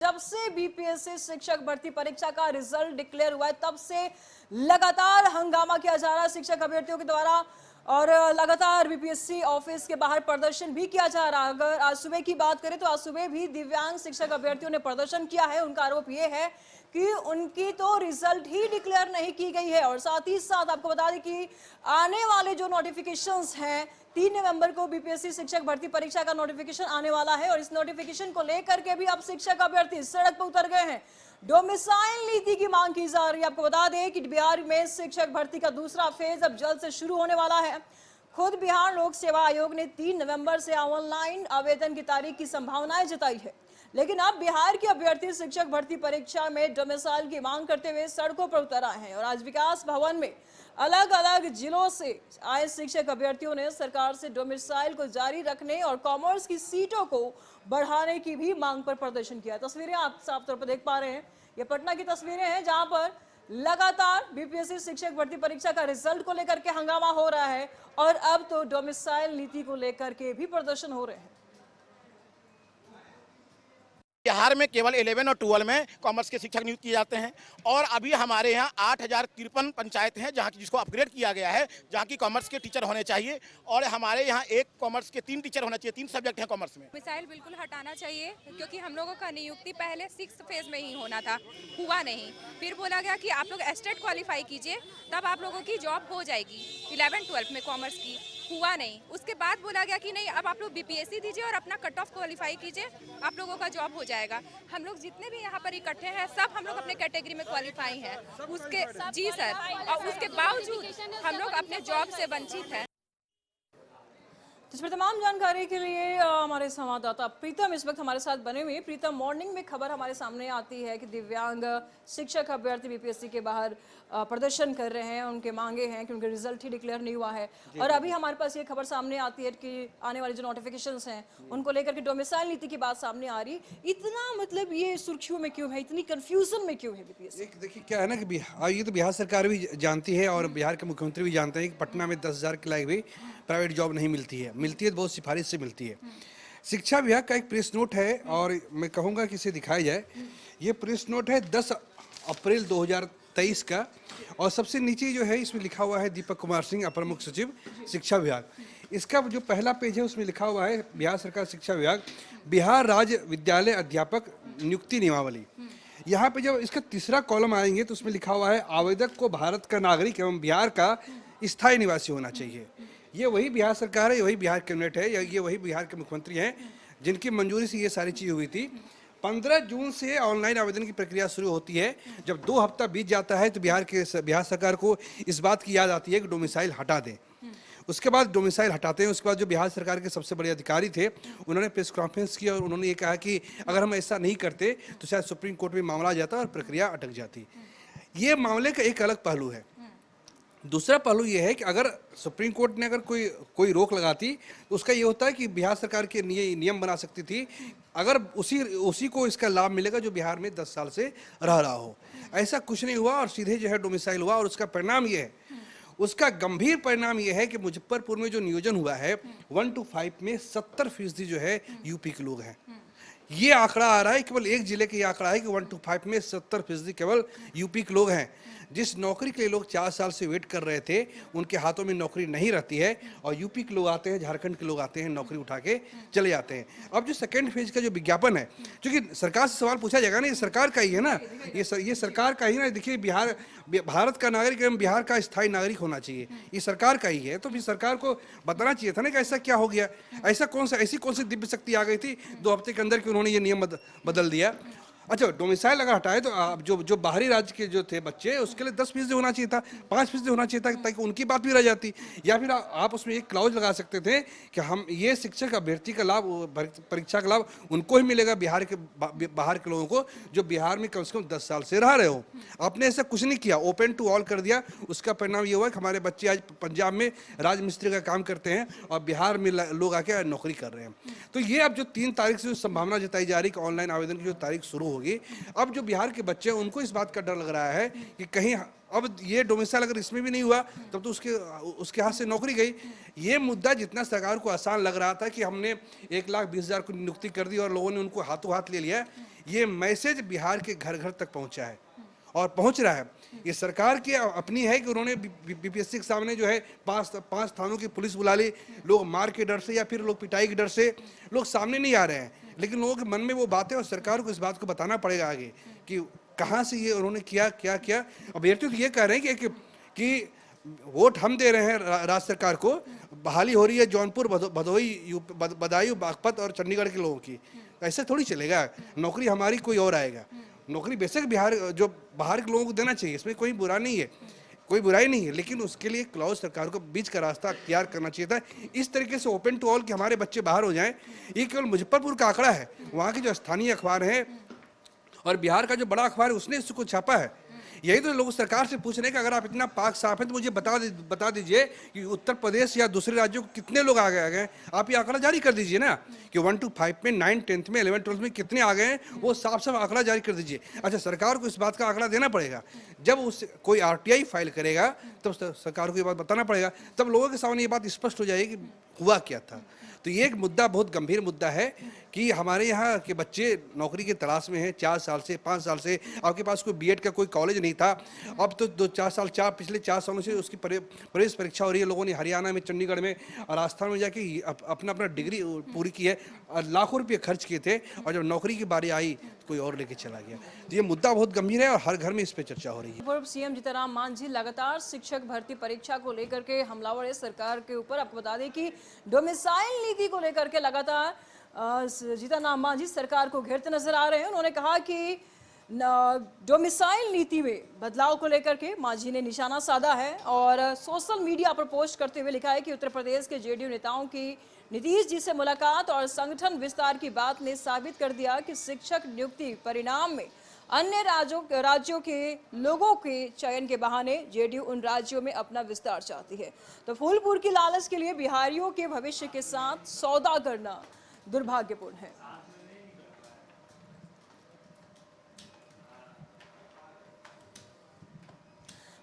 जब से बीपीएससी शिक्षक भर्ती परीक्षा का रिजल्ट डिक्लेयर हुआ है तब से लगातार हंगामा किया जा रहा है शिक्षक अभ्यर्थियों के द्वारा और लगातार बीपीएससी ऑफिस के बाहर प्रदर्शन भी किया जा रहा है। अगर आज सुबह की बात करें तो आज सुबह भी दिव्यांग शिक्षक अभ्यर्थियों ने प्रदर्शन किया है। उनका आरोप यह है कि उनकी तो रिजल्ट ही डिक्लेयर नहीं की गई है और साथ ही साथ आपको बता दें कि आने वाले जो नोटिफिकेशंस हैं 3 नवंबर को बीपीएससी शिक्षक भर्ती परीक्षा का नोटिफिकेशन आने वाला है और इस नोटिफिकेशन को लेकर के भी अब शिक्षक अभ्यर्थी सड़क पर उतर गए हैं। डोमिसाइल नीति की मांग की जा रही है। आपको बता दें कि बिहार में शिक्षक भर्ती का दूसरा फेज अब जल्द से शुरू होने वाला है। खुद बिहार लोक सेवा आयोग ने 3 नवंबर से ऑनलाइन आवेदन की तारीख की संभावनाएं जताई है, लेकिन अब बिहार के अभ्यर्थी शिक्षक भर्ती परीक्षा में डोमिसाइल की मांग करते हुए सड़कों पर उतर आए हैं और आज विकास भवन में अलग अलग जिलों से आए शिक्षक अभ्यर्थियों ने सरकार से डोमिसाइल को जारी रखने और कॉमर्स की सीटों को बढ़ाने की भी मांग पर प्रदर्शन किया। तस्वीरें आप साफ तौर पर देख पा रहे हैं, ये पटना की तस्वीरें हैं जहां पर लगातार बीपीएससी शिक्षक भर्ती परीक्षा का रिजल्ट को लेकर के हंगामा हो रहा है और अब तो डोमिसाइल नीति को लेकर के भी प्रदर्शन हो रहे हैं। बिहार में केवल 11 और 12 में कॉमर्स के शिक्षक नियुक्त किए जाते हैं और अभी हमारे यहाँ 8053 पंचायत हैं जहाँ की जिसको अपग्रेड किया गया है, जहाँ की कॉमर्स के टीचर होने चाहिए और हमारे यहाँ एक कॉमर्स के 3 टीचर होना चाहिए। 3 सब्जेक्ट हैं कॉमर्स में। मिसाइल बिल्कुल हटाना चाहिए क्योंकि हम लोगों का नियुक्ति पहले 6th फेज में ही होना था, हुआ नहीं। फिर बोला गया कि आप लोग स्टेट क्वालिफाई कीजिए तब आप लोगों की जॉब हो जाएगी 11-12 में कॉमर्स की, हुआ नहीं। उसके बाद बोला गया कि नहीं अब आप लोग बीपीएससी दीजिए और अपना कट ऑफ क्वालिफाई कीजिए, आप लोगों का जॉब हो जाएगा। हम लोग जितने भी यहाँ पर इकट्ठे हैं सब हम लोग अपने कैटेगरी में क्वालिफाई हैं, उसके जी सर, और उसके बावजूद हम लोग अपने जॉब से वंचित हैं। इस पर तमाम जानकारी के लिए हमारे संवाददाता प्रीतम इस वक्त हमारे साथ बने हुए। प्रीतम, मॉर्निंग में खबर हमारे सामने आती है कि दिव्यांग शिक्षक अभ्यर्थी बीपीएससी के बाहर प्रदर्शन कर रहे हैं, उनके मांगे हैं कि उनका रिजल्ट ही डिक्लेयर नहीं हुआ है और अभी हमारे पास ये खबर सामने आती है कि आने वाले जो नोटिफिकेशंस हैं उनको लेकर के डोमिसाइल नीति की बात सामने आ रही। इतना मतलब ये सुर्खियों में क्यों है, इतनी कन्फ्यूजन में क्यों है बीपीएससी? देखिए क्या है ना कि ये तो बिहार सरकार भी जानती है और बिहार के मुख्यमंत्री भी जानते हैं कि पटना में 10,000 के लायक भी प्राइवेट जॉब नहीं मिलती है, मिलती है तो बहुत सिफारिश से मिलती है। शिक्षा विभाग का एक प्रेस नोट है और मैं कहूँगा कि इसे दिखाया जाए। ये प्रेस नोट है 10 अप्रैल 2023 का और सबसे नीचे जो है इसमें लिखा हुआ है दीपक कुमार सिंह, अपर मुख्य सचिव शिक्षा विभाग। इसका जो पहला पेज है उसमें लिखा हुआ है बिहार सरकार शिक्षा विभाग, बिहार राज्य विद्यालय अध्यापक नियुक्ति नियमावली। यहाँ पे जब इसका तीसरा कॉलम आएंगे तो उसमें लिखा हुआ है आवेदक को भारत का नागरिक एवं बिहार का स्थायी निवासी होना चाहिए। ये वही बिहार सरकार है, ये वही बिहार कैबिनेट है, ये वही बिहार के मुख्यमंत्री हैं जिनकी मंजूरी से ये सारी चीज़ हुई थी। 15 जून से ऑनलाइन आवेदन की प्रक्रिया शुरू होती है। जब 2 हफ्ता बीत जाता है तो बिहार सरकार को इस बात की याद आती है कि डोमिसाइल हटा दें। उसके बाद डोमिसाइल हटाते हैं। उसके बाद जो बिहार सरकार के सबसे बड़े अधिकारी थे उन्होंने प्रेस कॉन्फ्रेंस की और उन्होंने ये कहा कि अगर हम ऐसा नहीं करते तो शायद सुप्रीम कोर्ट में मामला आ जाता और प्रक्रिया अटक जाती। ये मामले का एक अलग पहलू है। दूसरा पहलू ये है कि अगर सुप्रीम कोर्ट ने अगर कोई रोक लगाती तो उसका ये होता है कि बिहार सरकार के नियम बना सकती थी अगर उसी को इसका लाभ मिलेगा जो बिहार में 10 साल से रह रहा हो। ऐसा कुछ नहीं हुआ और सीधे जो है डोमिसाइल हुआ और उसका परिणाम ये है, उसका गंभीर परिणाम ये है कि मुजफ्फरपुर में जो नियोजन हुआ है 1 to 5 में 70% जो है यूपी के लोग हैं। ये आंकड़ा आ रहा है, केवल एक जिले का ये आंकड़ा है कि 1 to 5 में 70% केवल यूपी के लोग हैं। जिस नौकरी के लिए लोग 4 साल से वेट कर रहे थे उनके हाथों में नौकरी नहीं रहती है और यूपी के लोग आते हैं, झारखंड के लोग आते हैं, नौकरी उठा के चले जाते हैं। अब जो सेकेंड फेज का जो विज्ञापन है, क्योंकि सरकार से सवाल पूछा जाएगा ना, ये सरकार का ही है ना, ये सरकार का ही ना। देखिए भारत का नागरिक एवं बिहार का स्थायी नागरिक होना चाहिए, ये सरकार का ही है। तो फिर सरकार को बताना चाहिए था ना कि ऐसा क्या हो गया, ऐसी कौन सी दिव्य शक्ति आ गई थी 2 हफ्ते के अंदर कि उन्होंने ये नियम बदल दिया। अच्छा, डोमिसाइल अगर हटाए तो आप जो बाहरी राज्य के जो थे बच्चे उसके लिए 10% होना चाहिए था, 5% होना चाहिए था ताकि उनकी बात भी रह जाती। या फिर आप उसमें एक क्लाउज लगा सकते थे कि हम ये शिक्षक अभ्यर्थी का लाभ, परीक्षा का लाभ उनको ही मिलेगा बाहर के लोगों को जो बिहार में कम से कम 10 साल से रह रहे हो। आपने ऐसा कुछ नहीं किया, ओपन टू ऑल कर दिया। उसका परिणाम ये हुआ कि हमारे बच्चे आज पंजाब में राजमिस्त्री का काम करते हैं और बिहार में लोग आके नौकरी कर रहे हैं। तो ये अब जो 3 तारीख से जो संभावना जताई जा रही है कि ऑनलाइन आवेदन की जो तारीख शुरू होगी, अब जो बिहार के बच्चे हैं उनको इस बात का डर लग रहा है कि कहीं अब ये डोमिसाइल अगर इसमें भी नहीं हुआ तब तो उसके हाथ से नौकरी गई। ये मुद्दा जितना सरकार को आसान लग रहा था कि हमने 1,20,000 को नियुक्ति कर दी और लोगों ने उनको हाथों हाथ ले लिया, ये मैसेज बिहार के घर घर तक पहुंचा है और पहुंच रहा है। ये सरकार की अपनी है कि उन्होंने बीपीएससी के सामने जो है पांच थानों की पुलिस बुला ली, लोग मार के डर से या फिर लोग पिटाई के डर से लोग सामने नहीं आ रहे हैं, लेकिन लोगों के मन में वो बातें, और सरकार को इस बात को बताना पड़ेगा आगे कि कहाँ से ये उन्होंने क्या किया। अभ्यर्थियों ये कह रहे हैं कि वोट हम दे रहे हैं राज्य सरकार को, बहाली हो रही है जौनपुर, भदोही, बदायूं, बागपत और चंडीगढ़ के लोगों की। ऐसे थोड़ी चलेगा, नौकरी हमारी कोई और आएगा। नौकरी बेशक बिहार जो बाहर के लोगों को देना चाहिए, इसमें कोई बुरा नहीं है, कोई बुराई नहीं है, लेकिन उसके लिए क्लॉज सरकार को बीच का रास्ता अख्तियार करना चाहिए था। इस तरीके से ओपन टू ऑल कि हमारे बच्चे बाहर हो जाएं, ये केवल मुजफ्फरपुर का आंकड़ा है। वहाँ के जो स्थानीय अखबार हैं और बिहार का जो बड़ा अखबार है उसने इसको छापा है। यही तो लोग सरकार से पूछ रहे हैं कि अगर आप इतना पाक साफ हैं तो मुझे बता दीजिए कि उत्तर प्रदेश या दूसरे राज्यों को कितने लोग आ गए। आप ये आंकड़ा जारी कर दीजिए ना कि 1 to 5 में, 9, 10 में, 11, 12 में कितने आ गए हैं, वो साफ आंकड़ा जारी कर दीजिए। अच्छा, सरकार को इस बात का आंकड़ा देना पड़ेगा। जब उस कोई आरटीआई फाइल करेगा तब सरकार को ये बात बताना पड़ेगा, तब लोगों के सामने ये बात स्पष्ट हो जाएगी कि हुआ क्या था। तो ये एक मुद्दा, बहुत गंभीर मुद्दा है कि हमारे यहाँ के बच्चे नौकरी की तलाश में हैं 4 साल से, 5 साल से। आपके पास कोई बीएड का कोई कॉलेज नहीं था, अब तो पिछले 4 सालों से उसकी प्रवेश परीक्षा हो रही है। लोगों ने हरियाणा में, चंडीगढ़ में और राजस्थान में जाके अपना डिग्री पूरी की है, लाखों रुपये खर्च किए थे, और जब नौकरी की बारी आई कोई और लेके चला गया। तो ये मुद्दा बहुत गंभीर है और हर घर में इस पर चर्चा हो रही है। पूर्व सीएम जीतनराम मांझी लगातार शिक्षक भर्ती परीक्षा को लेकर के हमलावर है सरकार के ऊपर। आपको बता दें कि डोमिसाइल नीति को लेकर के लगातार जीतनराम मांझी सरकार को घेरते नजर आ रहे हैं। उन्होंने कहा कि डोमिसाइल नीति में बदलाव को लेकर के मांझी ने निशाना साधा है और सोशल मीडिया पर पोस्ट करते हुए लिखा है कि उत्तर प्रदेश के जेडीयू नेताओं की नीतीश जी से मुलाकात और संगठन विस्तार की बात ने साबित कर दिया कि शिक्षक नियुक्ति परिणाम में अन्य राज्यों के लोगों के चयन के बहाने जेडीयू उन राज्यों में अपना विस्तार चाहती है। तो फूलपुर की लालच के लिए बिहारियों के भविष्य के साथ सौदा करना दुर्भाग्यपूर्ण है।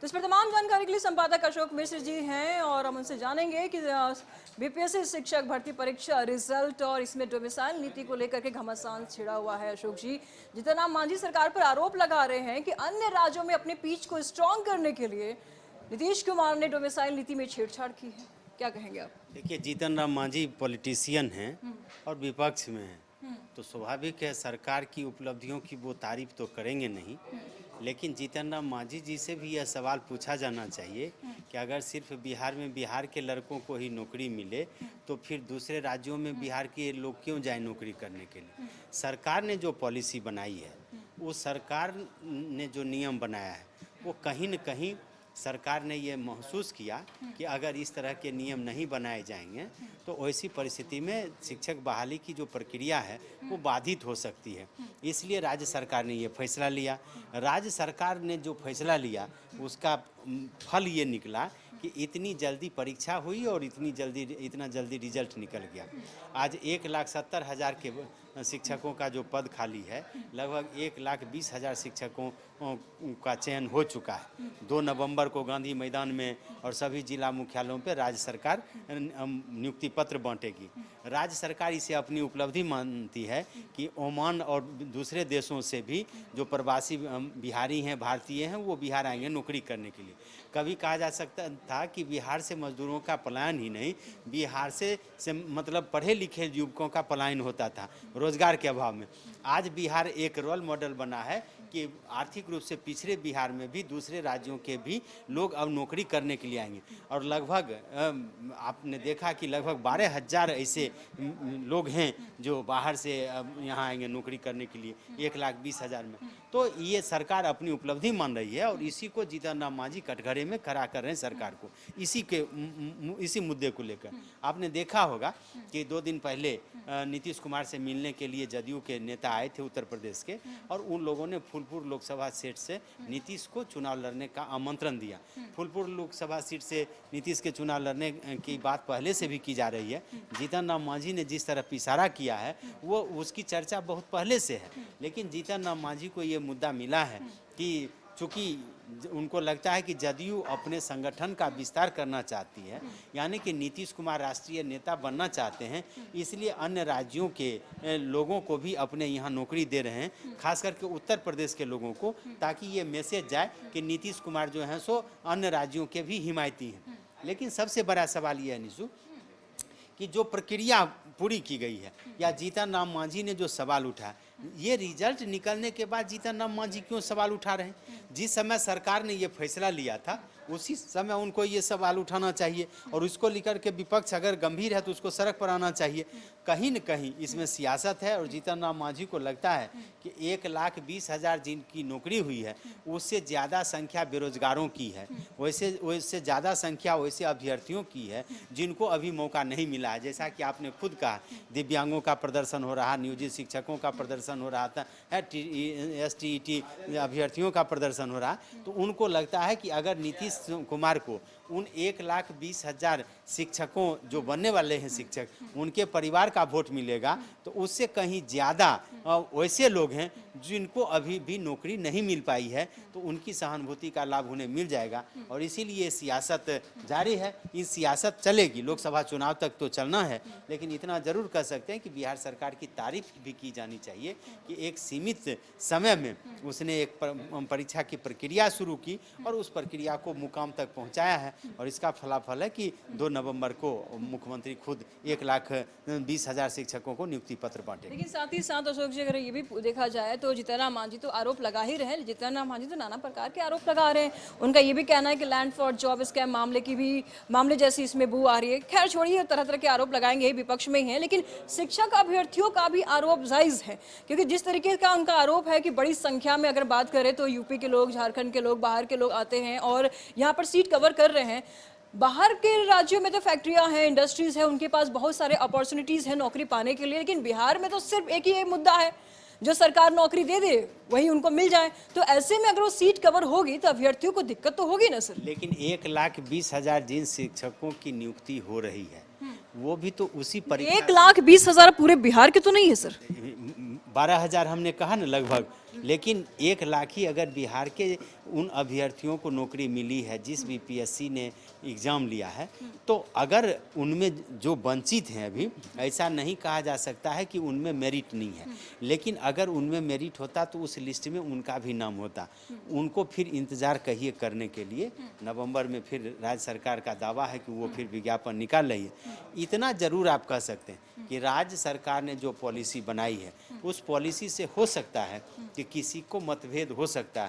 तो इस पर तमाम जानकारी के लिए संपादक अशोक मिश्र जी हैं और हम उनसे जानेंगे कि बीपीएससी शिक्षक भर्ती परीक्षा रिजल्ट और इसमें डोमिसाइल नीति को लेकर के घमासान छिड़ा हुआ है। अशोक जी, जीतनराम मांझी सरकार पर आरोप लगा रहे हैं कि अन्य राज्यों में अपने पीठ को स्ट्रांग करने के लिए नीतीश कुमार ने डोमिसाइल नीति में छेड़छाड़ की है, क्या कहेंगे आप? देखिए, जीतनराम मांझी पॉलिटिशियन हैं और विपक्ष में हैं, तो स्वाभाविक है सरकार की उपलब्धियों की वो तारीफ तो करेंगे नहीं, लेकिन जीतनराम मांझी जी से भी यह सवाल पूछा जाना चाहिए कि अगर सिर्फ बिहार में बिहार के लड़कों को ही नौकरी मिले तो फिर दूसरे राज्यों में बिहार के लोग क्यों जाए नौकरी करने के लिए। सरकार ने जो पॉलिसी बनाई है, वो सरकार ने जो नियम बनाया है, वो कहीं न कहीं सरकार ने ये महसूस किया कि अगर इस तरह के नियम नहीं बनाए जाएंगे तो ऐसी परिस्थिति में शिक्षक बहाली की जो प्रक्रिया है वो बाधित हो सकती है। इसलिए राज्य सरकार ने ये फैसला लिया। राज्य सरकार ने जो फैसला लिया उसका फल ये निकला कि इतनी जल्दी परीक्षा हुई और इतना जल्दी रिजल्ट निकल गया। आज 1,70,000 के शिक्षकों का जो पद खाली है, लगभग 1,20,000 शिक्षकों का चयन हो चुका है। 2 नवंबर को गांधी मैदान में और सभी जिला मुख्यालयों पर राज्य सरकार नियुक्ति पत्र बांटेगी। राज्य सरकार इसे अपनी उपलब्धि मानती है कि ओमान और दूसरे देशों से भी जो प्रवासी बिहारी हैं, भारतीय हैं, वो बिहार आएंगे नौकरी करने के लिए। कभी कहा जा सकता था कि बिहार से मजदूरों का पलायन ही नहीं, बिहार से मतलब पढ़े लिखे युवकों का पलायन होता था रोजगार के अभाव में। आज बिहार एक रोल मॉडल बना है कि आर्थिक रूप से पिछड़े बिहार में भी दूसरे राज्यों के भी लोग अब नौकरी करने के लिए आएंगे। और लगभग आपने देखा कि लगभग 12,000 ऐसे लोग हैं जो बाहर से यहाँ आएंगे नौकरी करने के लिए 1,20,000 में। तो ये सरकार अपनी उपलब्धि मान रही है और इसी को जीतनराम मांझी कटघरे में खड़ा कर रहे हैं सरकार को, इसी मुद्दे को लेकर। आपने देखा होगा कि 2 दिन पहले नीतीश कुमार से मिलने के लिए जदयू के नेता आए थे उत्तर प्रदेश के, और उन लोगों ने फूलपुर लोकसभा सीट से नीतीश को चुनाव लड़ने का आमंत्रण दिया। फूलपुर लोकसभा सीट से नीतीश के चुनाव लड़ने की बात पहले से भी की जा रही है। जीतनराम मांझी ने जिस तरह इशारा किया है वो उसकी चर्चा बहुत पहले से है, लेकिन जीतनराम मांझी को ये मुद्दा मिला है कि चूँकि उनको लगता है कि जदयू अपने संगठन का विस्तार करना चाहती है, यानी कि नीतीश कुमार राष्ट्रीय नेता बनना चाहते हैं, इसलिए अन्य राज्यों के लोगों को भी अपने यहाँ नौकरी दे रहे हैं, खास करके उत्तर प्रदेश के लोगों को, ताकि ये मैसेज जाए कि नीतीश कुमार जो हैं सो अन्य राज्यों के भी हिमायती हैं। लेकिन सबसे बड़ा सवाल ये है निशु कि जो प्रक्रिया पूरी की गई है, या जीतन राम मांझी ने जो सवाल उठाया, ये रिजल्ट निकलने के बाद जीतन राम मांझी क्यों सवाल उठा रहे हैं? जिस समय सरकार ने ये फैसला लिया था उसी समय उनको ये सवाल उठाना चाहिए, और उसको लेकर के विपक्ष अगर गंभीर है तो उसको सड़क पर आना चाहिए। कहीं न कहीं इसमें सियासत है, और जीतन राम मांझी को लगता है कि 1,20,000 जिनकी नौकरी हुई है उससे ज़्यादा संख्या बेरोजगारों की है, वैसे ज़्यादा संख्या वैसे अभ्यर्थियों की है जिनको अभी मौका नहीं मिला है। जैसा कि आपने खुद कहा, दिव्यांगों का प्रदर्शन हो रहा, नियोजित शिक्षकों का प्रदर्शन हो रहा था, STET अभ्यर्थियों का प्रदर्शन हो रहा, तो उनको लगता है कि अगर नीतीश कुमार को उन 1,20,000 शिक्षकों जो बनने वाले हैं शिक्षक, उनके परिवार का वोट मिलेगा, तो उससे कहीं ज़्यादा वैसे लोग हैं जिनको अभी भी नौकरी नहीं मिल पाई है, तो उनकी सहानुभूति का लाभ उन्हें मिल जाएगा। और इसीलिए सियासत जारी है, ये सियासत चलेगी, लोकसभा चुनाव तक तो चलना है। लेकिन इतना ज़रूर कह सकते हैं कि बिहार सरकार की तारीफ भी की जानी चाहिए कि एक सीमित समय में उसने एक परीक्षा की प्रक्रिया शुरू की और उस प्रक्रिया को मुकाम तक पहुँचाया है, और इसका फलाफल है कि 2 नवंबर को मुख्यमंत्री खुद 1,20,000 शिक्षकों को नियुक्ति पत्र बांटे। लेकिन साथ ही साथ अशोक जी, अगर ये भी देखा जाए तो जीतन राम मांझी तो आरोप लगा ही रहे हैं, जीतन राम मांझी तो नाना प्रकार के आरोप लगा रहे हैं। उनका ये भी कहना है कि लैंड फॉर जॉब स्कैम मामले जैसी इसमें बू आ रही है। खैर छोड़िए, तरह तरह के आरोप लगाएंगे, विपक्ष में ही है, लेकिन शिक्षक अभ्यर्थियों का भी आरोप जायज है, क्योंकि जिस तरीके का उनका आरोप है कि बड़ी संख्या में अगर बात करें तो यूपी के लोग, झारखंड के लोग, बाहर के लोग आते हैं और यहाँ पर सीट कवर कर रहे हैं। बाहर के राज्यों में तो फैक्ट्रियां हैं, इंडस्ट्रीज है, उनके पास बहुत सारे अपॉर्चुनिटीज हैं नौकरी पाने के लिए, लेकिन बिहार में तो सिर्फ एक ही मुद्दा है, जो सरकार नौकरी दे दे वही उनको मिल जाए। तो ऐसे में अगर वो सीट कवर होगी तो अभ्यर्थियों को दिक्कत तो होगी ना सर। लेकिन 1,20,000 जिन शिक्षकों की नियुक्ति हो रही है वो भी तो उसी 1,20,000 पूरे बिहार के तो नहीं है सर। 12,000 हमने कहा ना लगभग, लेकिन 1 लाख ही अगर बिहार के उन अभ्यर्थियों को नौकरी मिली है जिस BPSC ने एग्ज़ाम लिया है, तो अगर उनमें जो वंचित हैं अभी, ऐसा नहीं कहा जा सकता है कि उनमें मेरिट नहीं है, लेकिन अगर उनमें मेरिट होता तो उस लिस्ट में उनका भी नाम होता। उनको फिर इंतज़ार कहिए करने के लिए, नवंबर में फिर राज्य सरकार का दावा है कि वो फिर विज्ञापन निकाल रही है। इतना ज़रूर आप कह सकते हैं कि राज्य सरकार ने जो पॉलिसी बनाई है उस पॉलिसी से हो सकता है कि किसी को मतभेद हो सकता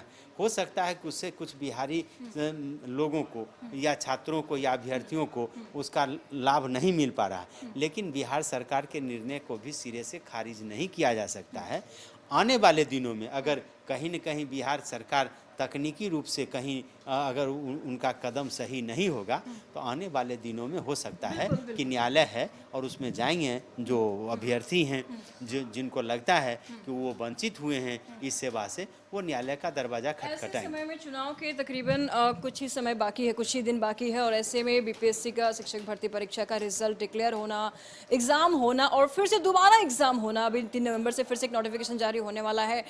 है कि उससे कुछ बिहारी लोगों को या छात्रों को या अभ्यर्थियों को उसका लाभ नहीं मिल पा रहा है, लेकिन बिहार सरकार के निर्णय को भी सिरे से खारिज नहीं किया जा सकता है। आने वाले दिनों में अगर कहीं न कहीं बिहार सरकार तकनीकी रूप से कहीं अगर उनका कदम सही नहीं होगा तो आने वाले दिनों में हो सकता है कि न्यायालय है और उसमें जाएंगे जो अभ्यर्थी हैं जिनको लगता है कि वो वंचित हुए हैं इस सेवा से, वो न्यायालय का दरवाजा खटखटाएंगे। ऐसे समय में चुनाव के तकरीबन कुछ ही समय बाकी है, कुछ ही दिन बाकी है, और ऐसे में BPSC का शिक्षक भर्ती परीक्षा का रिजल्ट डिक्लेयर होना, एग्जाम होना और फिर से दोबारा एग्जाम होना, अभी 3 नवंबर से फिर से एक नोटिफिकेशन जारी होने वाला है।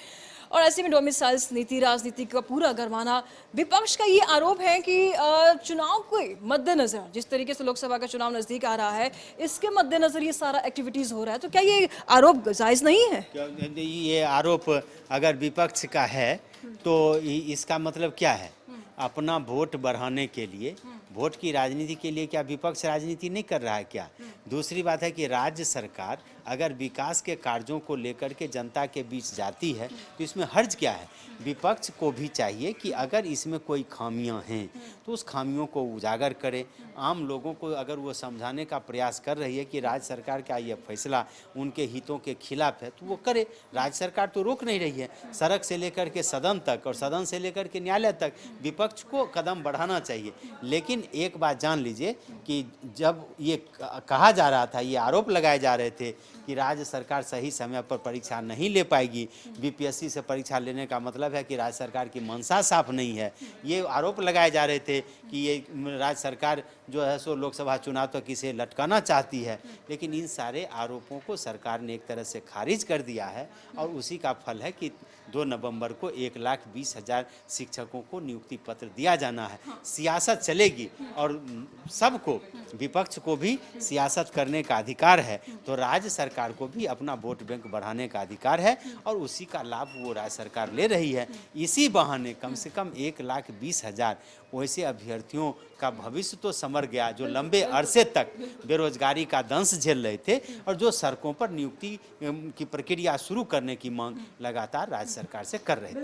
और ऐसे में डोमिसाइल्स नीति, राजनीति का पूरा गरमाना। विपक्ष का ये आरोप है कि चुनाव के मद्देनजर, जिस तरीके से लोकसभा का चुनाव नजदीक आ रहा है, इसके मद्देनजर ये सारा एक्टिविटीज हो रहा है, तो क्या ये आरोप जायज नहीं है? ये आरोप अगर विपक्ष का है तो इसका मतलब क्या है? अपना वोट बढ़ाने के लिए, वोट की राजनीति के लिए क्या विपक्ष राजनीति नहीं कर रहा है क्या? दूसरी बात है कि राज्य सरकार अगर विकास के कार्यों को लेकर के जनता के बीच जाती है तो इसमें हर्ज क्या है? विपक्ष को भी चाहिए कि अगर इसमें कोई खामियां हैं तो उस खामियों को उजागर करे। आम लोगों को अगर वो समझाने का प्रयास कर रही है कि राज्य सरकार का ये फैसला उनके हितों के खिलाफ है तो वो करे। राज्य सरकार तो रोक नहीं रही है, सड़क से लेकर के सदन तक और सदन से लेकर के न्यायालय तक विपक्ष को कदम बढ़ाना चाहिए। लेकिन एक बात जान लीजिए कि जब ये कहा जा रहा था, ये आरोप लगाए जा रहे थे कि राज्य सरकार सही समय पर परीक्षा नहीं ले पाएगी, BPSC से परीक्षा लेने का मतलब है कि राज्य सरकार की मंशा साफ नहीं है, ये आरोप लगाए जा रहे थे कि ये राज्य सरकार जो है सो लोकसभा चुनाव तक इसे लटकाना चाहती है। लेकिन इन सारे आरोपों को सरकार ने एक तरह से खारिज कर दिया है और उसी का फल है कि 2 नवंबर को 1,20,000 शिक्षकों को नियुक्ति पत्र दिया जाना है। सियासत चलेगी और सबको, विपक्ष को भी सियासत करने का अधिकार है, तो राज्य सरकार को भी अपना वोट बैंक बढ़ाने का अधिकार है और उसी का लाभ वो राज्य सरकार ले रही है। इसी बहाने कम से कम 1,20,000 वैसे अभ्यर्थियों का भविष्य तो संवर गया जो लंबे अरसे तक बेरोजगारी का दंश झेल रहे थे और जो सड़कों पर नियुक्ति की प्रक्रिया शुरू करने की मांग लगातार राज्य सरकार से कर रहे थे।